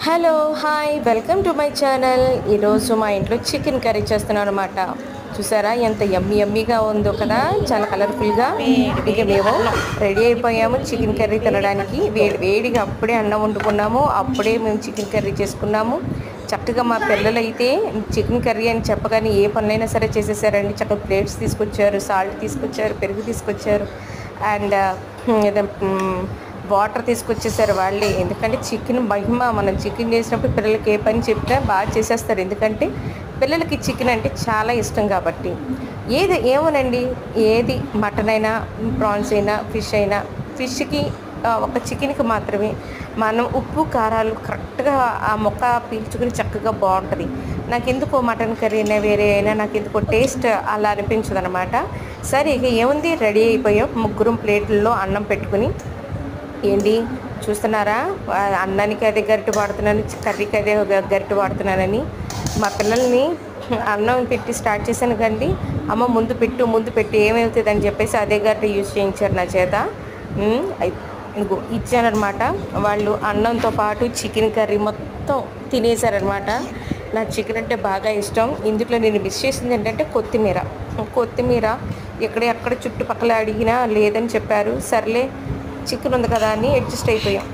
Hello hi welcome to my channel. ఈరోజు మా ఇంట్లో చికెన్ కర్రీ చేస్తున్నాను అనమాట. చూసారా ఎంత యమ్మీగా ఉందో కదా, చాలా కలర్ఫుల్గా. ఇక మేము రెడీ అయిపోయాము చికెన్ కర్రీ తినడానికి. వేడిగా అప్పుడే అన్నం వండుకున్నాము, అప్పుడే మేము చికెన్ కర్రీ చేసుకున్నాము. చక్కగా మా పిల్లలు అయితే చికెన్ కర్రీ అని చెప్పగానే ఏ పనులైనా సరే చేసేసారండి. చక్కగా ప్లేట్స్ తీసుకొచ్చారు, సాల్ట్ తీసుకొచ్చారు, పెరుగు తీసుకొచ్చారు, అండ్ వాటర్ తీసుకొచ్చేసారు వాళ్ళే. ఎందుకంటే చికెన్ మహిమ, మనం చికెన్ చేసినప్పుడు పిల్లలకి ఏ పని చెప్పినా బాగా చేసేస్తారు. ఎందుకంటే పిల్లలకి చికెన్ అంటే చాలా ఇష్టం కాబట్టి. ఏమోనండి, ఏది మటన్ అయినా, ప్రాన్స్ అయినా, ఫిష్ అయినా, ఫిష్కి ఒక చికెన్కి మాత్రమే మనం ఉప్పు కారాలు కరెక్ట్గా ఆ మొక్క పీల్చుకుని చక్కగా బాగుంటుంది. నాకెందుకో మటన్ కర్రీ అయినా వేరే అయినా నాకెందుకో టేస్ట్ అలా అనిపించదు అనమాట. సరే ఇక ఏముంది, రెడీ అయిపోయాం. ముగ్గురం ప్లేట్లలో అన్నం పెట్టుకుని. ఏంటి చూస్తున్నారా, అన్నానికి అదే గరిటె వాడుతున్నాను, కర్రీకి అదే గరిటె వాడుతున్నానని మా పిల్లల్ని అన్నం పెట్టి స్టార్ట్ చేశాను కండి. అమ్మ ముందు పెట్టు ఏమవుతుంది అని చెప్పేసి అదే గరిటె యూజ్ చేయించారు నా చేత. ఇచ్చానమాట. వాళ్ళు అన్నంతో పాటు చికెన్ కర్రీ మొత్తం తినేశారనమాట. నా చికెన్ అంటే బాగా ఇష్టం. ఇందులో నేను మిస్ చేసింది ఏంటంటే కొత్తిమీర ఎక్కడ చుట్టుపక్కల అడిగినా లేదని చెప్పారు. సర్లే చికెన్ ఉంది కదా అని అడ్జస్ట్ అయిపోయాం.